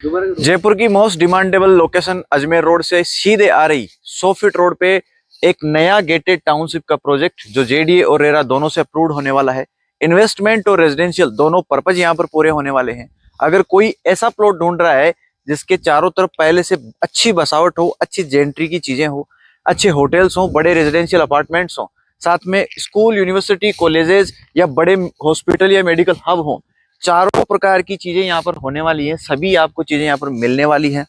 जयपुर की most demandable location Ajmer road से सीधे आ रही 100 फीट रोड पे एक नया गेटेड टाउनशिप का प्रोजेक्ट जो जेडीए और रेरा दोनों से अप्रूव्ड होने वाला है। इन्वेस्टमेंट और रेजिडेंशियल दोनों पर्पज यहाँ पर पूरे होने वाले हैं। अगर कोई ऐसा प्लॉट ढूंढ रहा है जिसके चारों तरफ पहले से अच्छी बसावट हो, अच्छी जेंट्री की चीजें हो, अच्छे होटल्स हो, बड़े रेजिडेंशियल अपार्टमेंट्स हो, साथ में स्कूल, यूनिवर्सिटी, कॉलेजेस या बड़े हॉस्पिटल या मेडिकल हब हो, चारों प्रकार की चीजें यहाँ पर होने वाली हैं। सभी आपको चीजें यहाँ पर मिलने वाली हैं।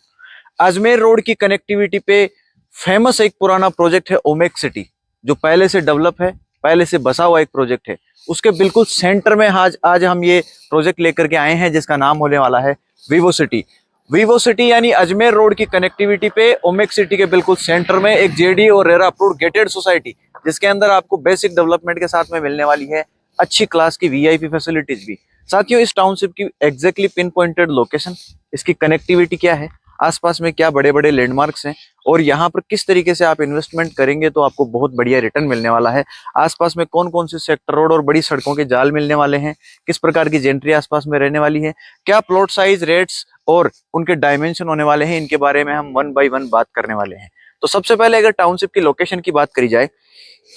अजमेर रोड की कनेक्टिविटी पे फेमस एक पुराना प्रोजेक्ट है ओमेक सिटी, जो पहले से डेवलप है, पहले से बसा हुआ एक प्रोजेक्ट है। उसके बिल्कुल सेंटर में आज हम ये प्रोजेक्ट लेकर के आए हैं जिसका नाम होने वाला है वीवो सिटी। वीवो सिटी यानी अजमेर रोड की कनेक्टिविटी पे ओमेक सिटी के बिल्कुल सेंटर में एक जेडी और रेरा अप्रूव्ड गेटेड सोसाइटी, जिसके अंदर आपको बेसिक डेवलपमेंट के साथ में मिलने वाली है अच्छी क्लास की वीआईपी फैसिलिटीज भी। साथियों, इस टाउनशिप की एग्जैक्टली पिन पॉइंटेड लोकेशन, इसकी कनेक्टिविटी क्या है, आसपास में क्या बड़े बड़े लैंडमार्क्स हैं और यहाँ पर किस तरीके से आप इन्वेस्टमेंट करेंगे तो आपको बहुत बढ़िया रिटर्न मिलने वाला है, आसपास में कौन कौन से सेक्टर रोड और बड़ी सड़कों के जाल मिलने वाले हैं, किस प्रकार की जेंट्री आसपास में रहने वाली है, क्या प्लॉट साइज, रेट्स और उनके डायमेंशन होने वाले हैं, इनके बारे में हम 1 बाय 1 बात करने वाले हैं। तो सबसे पहले अगर टाउनशिप की लोकेशन की बात करी जाए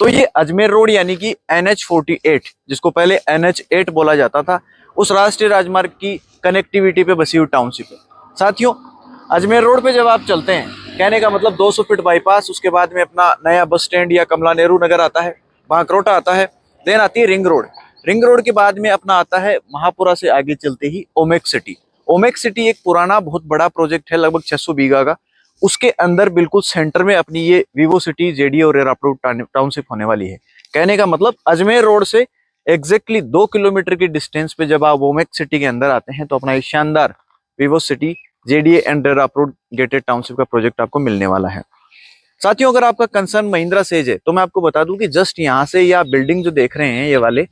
तो ये अजमेर रोड यानी कि NH48, जिसको पहले NH8 बोला जाता था, उस राष्ट्रीय राजमार्ग की कनेक्टिविटी पे बसी हुई टाउनशिप है। साथियों, अजमेर रोड पे जब आप चलते हैं, कहने का मतलब 200 फीट बाईपास, उसके बाद में अपना नया बस स्टैंड या कमला नेहरू नगर आता है, भांकरोटा आता है, देन आती है रिंग रोड। रिंग रोड के बाद में अपना आता है महापुरा से आगे चलते ही ओमेक सिटी। ओमेक सिटी एक पुराना बहुत बड़ा प्रोजेक्ट है, लगभग 600 बीघा का। उसके अंदर बिल्कुल सेंटर में अपनी ये वीवो सिटी जेडी और रेरा अप्रूव्ड टाउनशिप होने वाली है। कहने का मतलब अजमेर रोड से एग्जैक्टली 2 किलोमीटर की डिस्टेंस पे जब आप ओमेक सिटी के अंदर आते हैं तो अपना ये शानदार Vivo city JDA and RERA approved gated township का प्रोजेक्ट आपको मिलने वाला है। साथियों, अगर आपका कंसर्न महिंद्रा सेज है तो मैं आपको बता दूं कि जस्ट यहाँ से या बिल्डिंग जो देख रहे हैं ये वाले,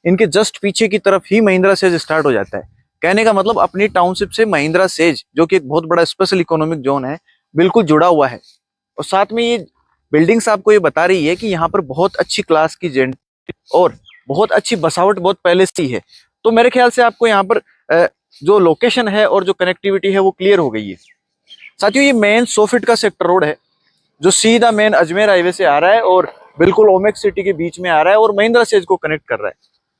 इनके जस्ट पीछे की तरफ ही महिंद्रा सेज स्टार्ट हो जाता है। कहने का मतलब अपनी टाउनशिप से महिंद्रा सेज, जो कि एक बहुत बड़ा स्पेशल इकोनॉमिक जोन है, बिल्कुल जुड़ा हुआ है। और साथ में ये बिल्डिंग्स आपको ये बता रही है कि यहाँ पर बहुत अच्छी क्लास की जेंट और बहुत अच्छी बसावट बहुत पहले से ही है। तो मेरे ख्याल से आपको यहाँ पर जो लोकेशन है और जो कनेक्टिविटी है वो क्लियर हो गई है। साथियों, ये मेन 100 फीट का सेक्टर रोड है जो सीधा मेन अजमेर हाईवे से आ रहा है और बिल्कुल ओमेक सिटी के बीच में आ रहा है और महिंद्रा सेज को कनेक्ट कर रहा है।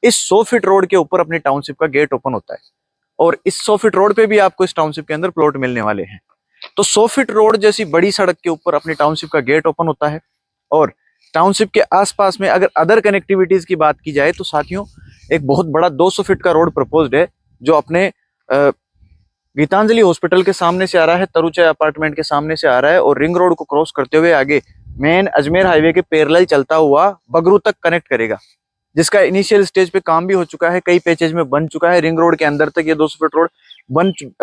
इस 100 फीट रोड के ऊपर अपनी टाउनशिप का गेट ओपन होता है और इस 100 फीट रोड पे भी आपको इस टाउनशिप के अंदर प्लॉट मिलने वाले हैं। तो 100 फीट रोड जैसी बड़ी सड़क के ऊपर अपनी टाउनशिप का गेट ओपन होता है। और टाउनशिप के आसपास में अगर अदर कनेक्टिविटीज की बात की जाए तो साथियों, एक बहुत बड़ा 200 फीट का रोड प्रपोज्ड है जो अपने गीतांजलि हॉस्पिटल के सामने से आ रहा है, तरुचा अपार्टमेंट के सामने से आ रहा है और रिंग रोड को क्रॉस करते हुए आगे मेन अजमेर हाईवे के पैरेलल चलता हुआ बगरू तक कनेक्ट करेगा, जिसका इनिशियल स्टेज पे काम भी हो चुका है, कई पैचेज में बन चुका है। रिंग रोड के अंदर तक ये 200 फीट रोड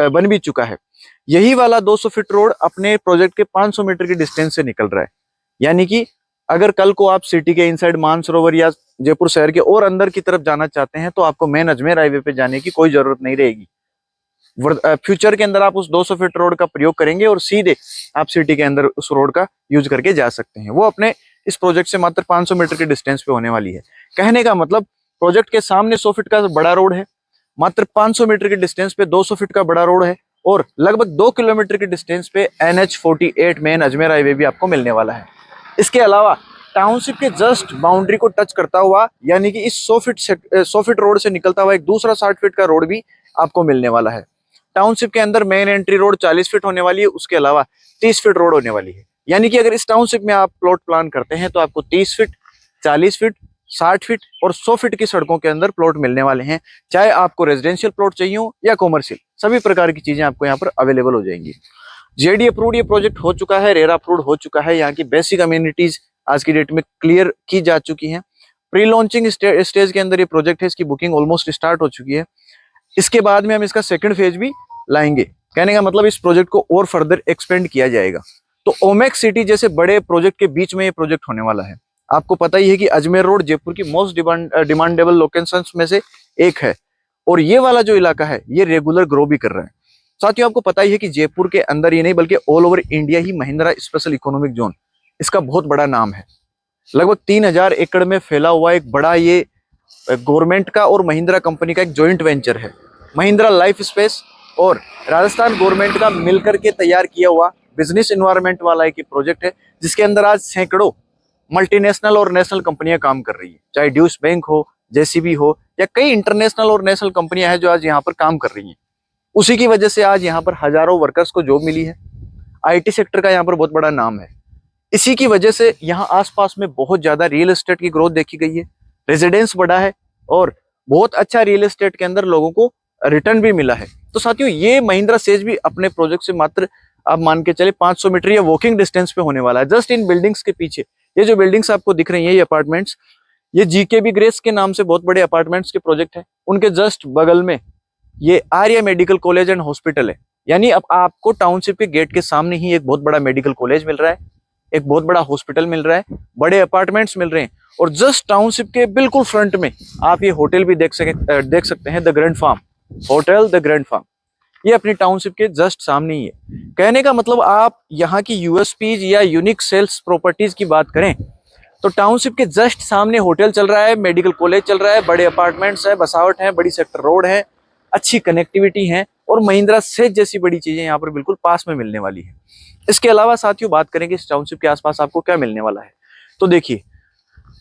बन भी चुका है। यही वाला 200 फीट रोड अपने प्रोजेक्ट के 500 मीटर की डिस्टेंस से निकल रहा है। यानी कि अगर कल को आप सिटी के इनसाइड मानसरोवर या जयपुर शहर के और अंदर की तरफ जाना चाहते हैं तो आपको मेन अजमेर हाईवे पे जाने की कोई जरूरत नहीं रहेगी। फ्यूचर के अंदर आप उस 200 फीट रोड का प्रयोग करेंगे और सीधे आप सिटी के अंदर उस रोड का यूज करके जा सकते हैं। वो अपने इस प्रोजेक्ट से मात्र 500 मीटर के डिस्टेंस पे होने वाली है। कहने का मतलब प्रोजेक्ट के सामने 100 फीट का बड़ा रोड है, मात्र 500 मीटर के डिस्टेंस पे 200 फीट का बड़ा रोड है और लगभग 2 किलोमीटर के डिस्टेंस पे NH48 मेन अजमेर हाईवे भी आपको मिलने वाला है। इसके अलावा टाउनशिप के जस्ट बाउंड्री को टच करता हुआ यानी कि इस 100 फीट रोड से निकलता हुआ एक दूसरा 60 फीट का रोड भी आपको मिलने वाला है। टाउनशिप के अंदर मेन एंट्री रोड 40 फीट होने वाली है, उसके अलावा 30 फीट रोड होने वाली है। यानी कि अगर इस टाउनशिप में आप प्लॉट प्लान करते हैं तो आपको 30 फीट, 40 फीट, 60 फीट और 100 फीट की सड़कों के अंदर प्लॉट मिलने वाले हैं। चाहे आपको रेजिडेंशियल प्लॉट चाहिए हो या कॉमर्शियल, सभी प्रकार की चीजें आपको यहाँ पर अवेलेबल हो जाएंगी। जेडी अप्रूव्ड ये प्रोजेक्ट हो चुका है, रेरा अप्रूव्ड हो चुका है। यहाँ की बेसिक अम्यूनिटीज आज की डेट में क्लियर की जा चुकी हैं। प्री लॉन्चिंग स्टेज के अंदर ये प्रोजेक्ट है, इसकी बुकिंग ऑलमोस्ट स्टार्ट हो चुकी है। इसके बाद में हम इसका सेकंड फेज भी लाएंगे। कहने का मतलब इस प्रोजेक्ट को और फर्दर एक्सपेंड किया जाएगा। तो ओमेक सिटी जैसे बड़े प्रोजेक्ट के बीच में ये प्रोजेक्ट होने वाला है। आपको पता ही है कि अजमेर रोड जयपुर की मोस्ट डिमांडेबल लोकेशंस में से एक है और ये वाला जो इलाका है ये रेगुलर ग्रो भी कर रहा है। साथियों, आपको पता ही है कि जयपुर के अंदर ही नहीं बल्कि ऑल ओवर इंडिया ही महिंद्रा स्पेशल इकोनॉमिक जोन, इसका बहुत बड़ा नाम है। लगभग 3000 एकड़ में फैला हुआ एक बड़ा ये गवर्नमेंट का और महिंद्रा कंपनी का एक जॉइंट वेंचर है, महिंद्रा लाइफ स्पेस और राजस्थान गवर्नमेंट का मिलकर के तैयार किया हुआ बिजनेस एनवायरनमेंट वाला एक प्रोजेक्ट है, जिसके अंदर आज सैकड़ों मल्टीनेशनल और नेशनल कंपनियां काम कर रही है, चाहे ड्यूस बैंक हो, जेसीबी हो, या कई इंटरनेशनल और नेशनल कंपनियां हैं जो आज यहाँ पर काम कर रही हैं। उसी की वजह से आज यहाँ पर हजारों वर्कर्स को जॉब मिली है। आईटी सेक्टर का यहाँ पर बहुत बड़ा नाम है। इसी की वजह से यहाँ आसपास में बहुत ज्यादा रियल एस्टेट की ग्रोथ देखी गई है, रेजिडेंस बढ़ा है और बहुत अच्छा रियल एस्टेट के अंदर लोगों को रिटर्न भी मिला है। तो साथियों, ये महिंद्रा सेज भी अपने प्रोजेक्ट से मात्र आप मान के चले 500 मीटर या वॉकिंग डिस्टेंस पे होने वाला है। जस्ट इन बिल्डिंग्स के पीछे ये जो बिल्डिंग्स आपको दिख रही है, ये अपार्टमेंट्स, ये जीकेबी ग्रेस के नाम से बहुत बड़े अपार्टमेंट्स के प्रोजेक्ट है। उनके जस्ट बगल में ये Arya medical college and hospital है। यानी अब आपको टाउनशिप के गेट के सामने ही एक बहुत बड़ा मेडिकल कॉलेज मिल रहा है, एक बहुत बड़ा हॉस्पिटल मिल रहा है, बड़े अपार्टमेंट्स मिल रहे हैं, और जस्ट टाउनशिप के बिल्कुल फ्रंट में आप ये होटल भी देख सकते हैं, the grand farm hotel, the grand farm. ये अपनी टाउनशिप के जस्ट सामने ही है। कहने का मतलब, आप यहाँ की यूएसपीज या यूनिक सेल्स प्रॉपर्टीज की बात करें तो टाउनशिप के जस्ट सामने होटल चल रहा है, मेडिकल कॉलेज चल रहा है, बड़े अपार्टमेंट्स है, बसावट है, बड़ी सेक्टर रोड है, अच्छी कनेक्टिविटी है, और महिंद्रा सेज जैसी बड़ी चीजें यहाँ पर बिल्कुल पास में मिलने वाली है। इसके अलावा साथियों, बात करेंगे इस टाउनशिप के आसपास आपको क्या मिलने वाला है, तो देखिए,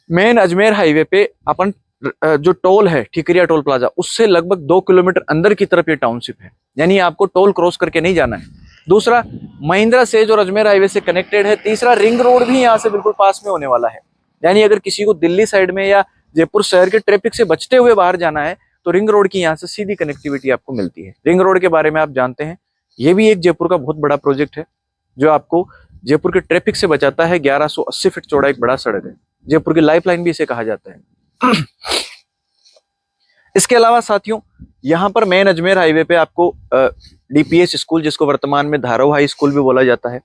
मेन अजमेर हाईवे पे अपन जो टोल है ठिकरिया टोल प्लाजा, उससे लगभग 2 किलोमीटर अंदर की तरफ ये टाउनशिप है, यानी आपको टोल क्रॉस करके नहीं जाना है। दूसरा, महिंद्रा सेज और अजमेर हाईवे से कनेक्टेड है। तीसरा, रिंग रोड भी यहाँ से बिल्कुल पास में होने वाला है, यानी अगर किसी को दिल्ली साइड में या जयपुर शहर के ट्रैफिक से बचते हुए बाहर जाना है तो रिंग रोड की यहाँ से सीधी कनेक्टिविटी आपको मिलती है। रिंग रोड के बारे में आप जानते हैं, ये भी एक जयपुर का बहुत बड़ा प्रोजेक्ट है जो आपको जयपुर के ट्रैफिक से बचाता है। 1180 फीट चौड़ा एक बड़ा सड़क है, जयपुर की लाइफलाइन भी इसे कहा जाता है। इसके अलावा साथियों, यहाँ पर मेन अजमेर हाईवे पे आपको डीपीएस स्कूल, जिसको वर्तमान में धारव हाई स्कूल भी बोला जाता है,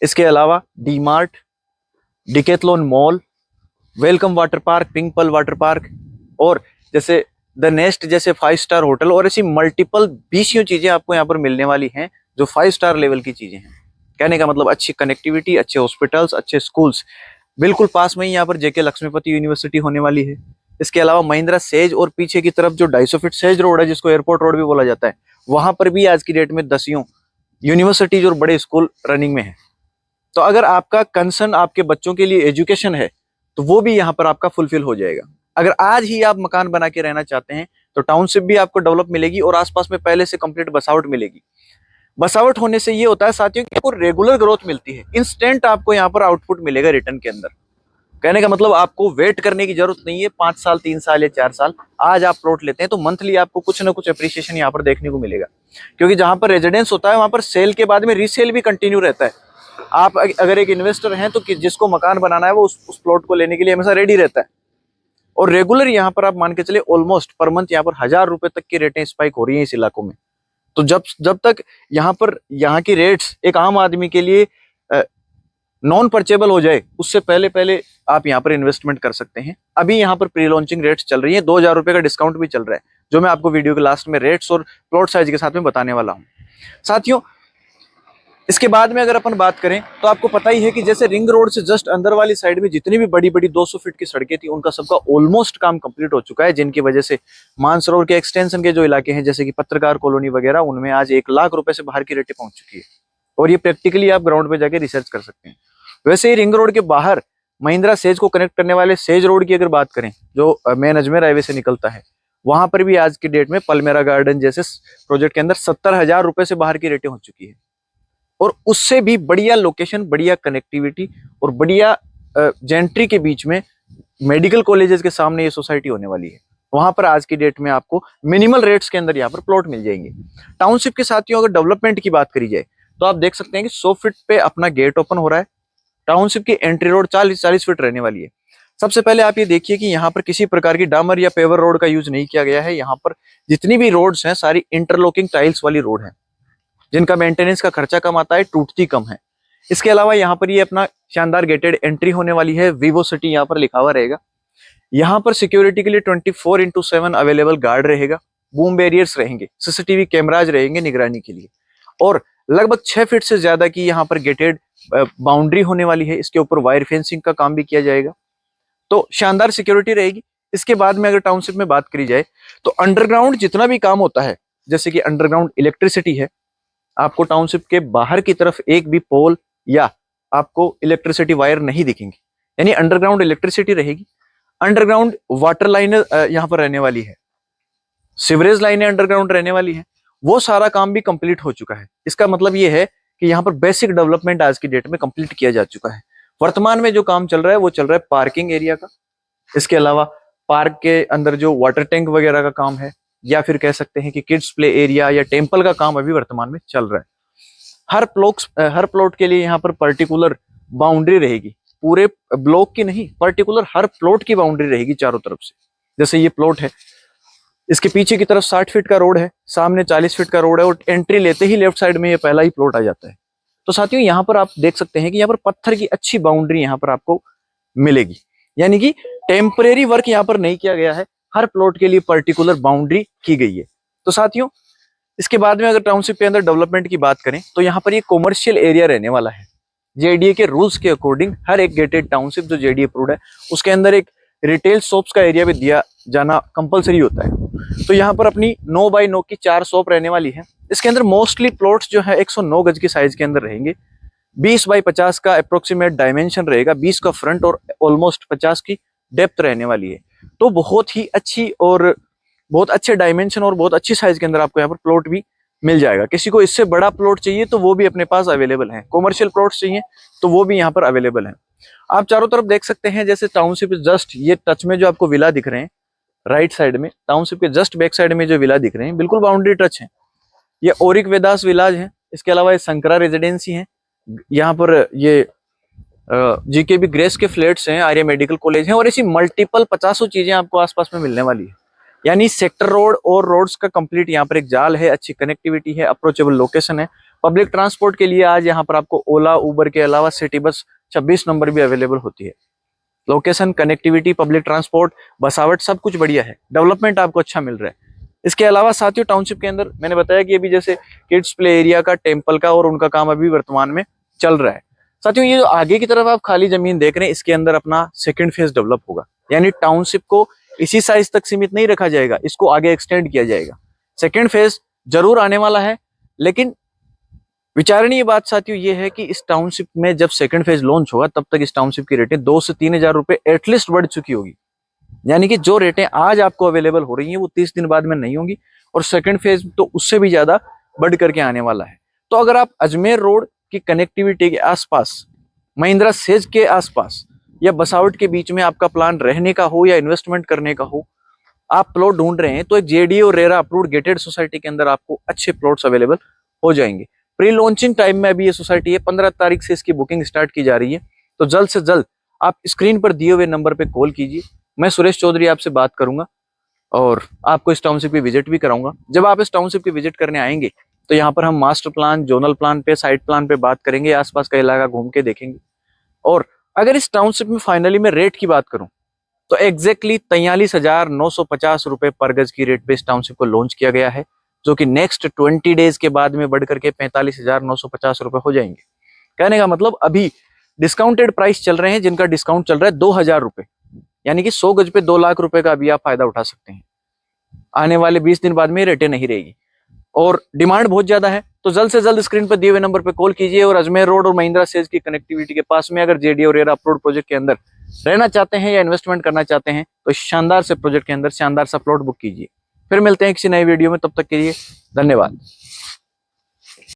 इसके अलावा D mart, Decathlon mall, welcome water park, pink पल वाटर पार्क, और जैसे द नेस्ट जैसे 5 स्टार होटल, और ऐसी मल्टीपल 20 चीजें आपको यहाँ पर मिलने वाली हैं जो 5 स्टार लेवल की चीजें हैं। कहने का मतलब, अच्छी कनेक्टिविटी, अच्छे हॉस्पिटल्स, अच्छे स्कूल्स, बिल्कुल पास में ही यहाँ पर जेके लक्ष्मीपति यूनिवर्सिटी होने वाली है। इसके अलावा महिंद्रा सेज और पीछे की तरफ जो 250 फीट सेज रोड है, जिसको एयरपोर्ट रोड भी बोला जाता है, वहां पर भी आज की डेट में 10 यूनिवर्सिटीज और बड़े स्कूल रनिंग में है। तो अगर आपका कंसर्न आपके बच्चों के लिए एजुकेशन है तो वो भी यहाँ पर आपका फुलफिल हो जाएगा। अगर आज ही आप मकान बना के रहना चाहते हैं तो टाउनशिप भी आपको डेवलप मिलेगी और आसपास में पहले से कंप्लीट बसावट मिलेगी। बसावट होने से ये होता है साथियों कि आपको रेगुलर ग्रोथ मिलती है, इंस्टेंट आपको यहाँ पर आउटपुट मिलेगा रिटर्न के अंदर। कहने का मतलब, आपको वेट करने की जरूरत नहीं है 5 साल, 3 साल या 4 साल। आज आप प्लॉट लेते हैं तो मंथली आपको कुछ ना कुछ अप्रिसिएशन यहाँ पर देखने को मिलेगा, क्योंकि जहां पर रेजिडेंस होता है वहां पर सेल के बाद में रीसेल भी कंटिन्यू रहता है। आप अगर एक इन्वेस्टर हैं तो जिसको मकान बनाना है वो उस प्लॉट को लेने के लिए हमेशा रेडी रहता है। और रेगुलर यहाँ पर आप मान के चले ऑलमोस्ट पर मंथ यहाँ पर 1000 रुपए तक की रेटें स्पाइक हो रही हैं इस इलाकों में। तो जब तक यहाँ की रेट्स एक आम आदमी के लिए नॉन परचेबल हो जाए, उससे पहले आप यहाँ पर इन्वेस्टमेंट कर सकते हैं। अभी यहाँ पर प्री लॉन्चिंग रेट्स चल रही है, 2000 रुपए का डिस्काउंट भी चल रहा है, जो मैं आपको वीडियो के लास्ट में रेट्स और प्लॉट साइज के साथ में बताने वाला हूँ। साथियों, इसके बाद में अगर अपन बात करें तो आपको पता ही है कि जैसे रिंग रोड से जस्ट अंदर वाली साइड में जितनी भी बड़ी बड़ी 200 फीट की सड़कें थी, उनका सबका ऑलमोस्ट काम कंप्लीट हो चुका है, जिनकी वजह से मानसरोवर के एक्सटेंशन के जो इलाके हैं जैसे कि पत्रकार कॉलोनी वगैरह, उनमें आज 1 लाख रुपए से बाहर की रेटें पहुंच चुकी है। और ये प्रैक्टिकली आप ग्राउंड पे जाके रिसर्च कर सकते हैं। वैसे ही रिंग रोड के बाहर महिंद्रा सेज को कनेक्ट करने वाले सेज रोड की अगर बात करें, जो मेन अजमेर हाईवे से निकलता है, वहां पर भी आज की डेट में पलमेरा गार्डन जैसे प्रोजेक्ट के अंदर 70,000 रुपए से बाहर की रेटें हो चुकी है। और उससे भी बढ़िया लोकेशन, बढ़िया कनेक्टिविटी और बढ़िया जेंट्री के बीच में मेडिकल कॉलेजेस के सामने ये सोसाइटी होने वाली है। वहां पर आज की डेट में आपको मिनिमल रेट्स के अंदर यहाँ पर प्लॉट मिल जाएंगे। टाउनशिप के साथियों, अगर डेवलपमेंट की बात करी जाए तो आप देख सकते हैं कि 100 फीट पे अपना गेट ओपन हो रहा है। टाउनशिप की एंट्री रोड 40 फीट रहने वाली है। सबसे पहले आप ये देखिए कि यहाँ पर किसी प्रकार की डामर या पेवर रोड का यूज नहीं किया गया है। यहाँ पर जितनी भी रोड्स हैं सारी इंटरलॉकिंग टाइल्स वाली रोड है, जिनका मेंटेनेंस का खर्चा कम आता है, टूटती कम है। इसके अलावा यहाँ पर ये अपना शानदार गेटेड एंट्री होने वाली है। वीवो सिटी यहाँ पर लिखा हुआ रहेगा। यहाँ पर सिक्योरिटी के लिए 24/7 अवेलेबल गार्ड रहेगा, बूम बैरियर्स रहेंगे, सीसीटीवी कैमराज रहेंगे निगरानी के लिए, और लगभग 6 फीट से ज्यादा की यहाँ पर गेटेड बाउंड्री होने वाली है। इसके ऊपर वायर फेंसिंग का काम भी किया जाएगा, तो शानदार सिक्योरिटी रहेगी। इसके बाद में अगर टाउनशिप में बात करी जाए तो अंडरग्राउंड जितना भी काम होता है जैसे कि अंडरग्राउंड इलेक्ट्रिसिटी है, आपको टाउनशिप के बाहर की तरफ एक भी पोल या आपको इलेक्ट्रिसिटी वायर नहीं दिखेंगी, यानी अंडरग्राउंड इलेक्ट्रिसिटी रहेगी। अंडरग्राउंड वाटर लाइन यहाँ पर रहने वाली है, सीवरेज लाइनें अंडरग्राउंड रहने वाली है। वो सारा काम भी कंप्लीट हो चुका है। इसका मतलब ये है कि यहाँ पर बेसिक डेवलपमेंट आज की डेट में कंप्लीट किया जा चुका है। वर्तमान में जो काम चल रहा है वो चल रहा है पार्किंग एरिया का, इसके अलावा पार्क के अंदर जो वाटर टैंक वगैरह का काम है, या फिर कह सकते हैं कि किड्स प्ले एरिया या टेम्पल का काम अभी वर्तमान में चल रहा है। हर प्लॉट के लिए यहाँ पर पर्टिकुलर बाउंड्री रहेगी, पूरे ब्लॉक की नहीं, पर्टिकुलर हर प्लॉट की बाउंड्री रहेगी चारों तरफ से। जैसे ये प्लॉट है, इसके पीछे की तरफ 60 फीट का रोड है, सामने 40 फीट का रोड है, और एंट्री लेते ही लेफ्ट साइड में ये पहला ही प्लॉट आ जाता है। तो साथियों यहाँ पर आप देख सकते हैं कि यहाँ पर पत्थर की अच्छी बाउंड्री यहाँ पर आपको मिलेगी, यानी कि टेम्परेरी वर्क यहाँ पर नहीं किया गया है, हर प्लॉट के लिए पर्टिकुलर बाउंड्री की गई है। तो साथियों इसके बाद में अगर टाउनशिप के अंदर डेवलपमेंट की बात करें तो यहाँ पर ये कॉमर्शियल एरिया रहने वाला है। जेडीए के रूल्स के अकॉर्डिंग हर एक गेटेड टाउनशिप जो जेडीए अप्रूव्ड है उसके अंदर एक रिटेल शॉप्स का एरिया भी दिया जाना कंपलसरी होता है। तो यहाँ पर अपनी 9 बाई 9 की 4 शॉप रहने वाली है। इसके अंदर मोस्टली प्लॉट्स जो है 109 गज की साइज के अंदर रहेंगे। 20 बाई 50 का अप्रोक्सीमेट डायमेंशन रहेगा, 20 का फ्रंट और ऑलमोस्ट 50 की डेप्थ रहने वाली है। तो बहुत ही अच्छी और बहुत अच्छे डायमेंशन और बहुत अच्छी साइज के अंदर आपको यहाँ पर प्लॉट भी मिल जाएगा। किसी को इससे बड़ा प्लॉट चाहिए तो वो भी अपने पास अवेलेबल है, कॉमर्शियल प्लॉट्स चाहिए तो वो भी यहाँ पर अवेलेबल है। आप चारों तरफ देख सकते हैं, जैसे टाउनशिप जस्ट ये टच में जो आपको विला दिख रहे हैं राइट साइड में, टाउनशिप के जस्ट बैक साइड में जो विला दिख रहे हैं बिल्कुल बाउंड्री टच है। ये ओरिक वेदास विलाज है, इसके अलावा ये शंकरा रेजिडेंसी है, यहाँ पर ये जीके भी ग्रेस के फ्लैट्स हैं, आर्य मेडिकल कॉलेज है, और ऐसी मल्टीपल 50 चीजें आपको आसपास में मिलने वाली है। यानी सेक्टर रोड और रोड्स का कंप्लीट यहाँ पर एक जाल है, अच्छी कनेक्टिविटी है, अप्रोचेबल लोकेशन है। पब्लिक ट्रांसपोर्ट के लिए आज यहाँ पर आपको ओला उबर के अलावा सिटी बस 26 नंबर भी अवेलेबल होती है। लोकेशन, कनेक्टिविटी, पब्लिक ट्रांसपोर्ट, बसावट सब कुछ बढ़िया है, डेवलपमेंट आपको अच्छा मिल रहा है। इसके अलावा साथियों टाउनशिप के अंदर मैंने बताया कि अभी जैसे किड्स प्ले एरिया का, टेम्पल का और उनका काम अभी वर्तमान में चल रहा है। साथियों ये जो आगे की तरफ आप खाली जमीन देख रहे हैं इसके अंदर अपना सेकंड फेज डेवलप होगा, यानी टाउनशिप को इसी साइज तक सीमित नहीं रखा जाएगा, इसको आगे एक्सटेंड किया जाएगा। सेकंड फेज जरूर आने वाला है, लेकिन विचारणीय बात साथियों ये है कि इस टाउनशिप में जब सेकंड फेज लॉन्च होगा तब तक इस टाउनशिप की रेटें 2 से 3 हजार रुपए एटलीस्ट बढ़ चुकी होगी। यानी कि जो रेटें आज आपको अवेलेबल हो रही हैं वो 30 दिन बाद में नहीं होंगी, और सेकंड फेज तो उससे भी ज्यादा बढ़ करके आने वाला है। तो अगर आप अजमेर रोड की कनेक्टिविटी के आसपास, महिंद्रा सेज के आसपास या बसावट के बीच में आपका प्लान रहने का हो या इन्वेस्टमेंट करने का हो, आप प्लॉट ढूंढ रहे हैं, तो एक जेडीए और रेरा अप्रूव्ड गेटेड सोसाइटी के अंदर आपको अच्छे प्लॉट्स अवेलेबल हो जाएंगे। प्री लॉन्चिंग टाइम में अभी ये सोसाइटी है, 15 तारीख से इसकी बुकिंग स्टार्ट की जा रही है। तो जल्द से जल्द आप स्क्रीन पर दिए हुए नंबर पे कॉल कीजिए। मैं सुरेश चौधरी आपसे बात करूंगा और आपको इस टाउनशिप की विजिट भी कराऊंगा। जब आप इस टाउनशिप की विजिट करने आएंगे तो यहाँ पर हम मास्टर प्लान, जोनल प्लान पे, साइट प्लान पे बात करेंगे, आसपास का इलाका घूम के देखेंगे। और अगर इस टाउनशिप में फाइनली मैं रेट की बात करूं तो एग्जैक्टली 43,950 रुपए पर गज की रेट पे इस टाउनशिप को लॉन्च किया गया है, जो कि नेक्स्ट 20 डेज के बाद में बढ़ करके 45,950 रुपए हो जाएंगे। कहने का मतलब अभी डिस्काउंटेड प्राइस चल रहे हैं, जिनका डिस्काउंट चल रहा है 2,000 रुपए, यानी कि 100 गज पे 2 लाख रुपए का अभी आप फायदा उठा सकते हैं। आने वाले 20 दिन बाद में रेटें नहीं रहेगी और डिमांड बहुत ज्यादा है। तो जल्द से जल्द स्क्रीन पर दिए हुए नंबर पर कॉल कीजिए और अजमेर रोड और महिंद्रा सेज की कनेक्टिविटी के पास में अगर जेडी और रेरा अप्रूव्ड प्रोजेक्ट के अंदर रहना चाहते हैं या इन्वेस्टमेंट करना चाहते हैं तो शानदार से प्रोजेक्ट के अंदर शानदार सा प्लॉट बुक कीजिए। फिर मिलते हैं किसी नए वीडियो में, तब तक के लिए धन्यवाद।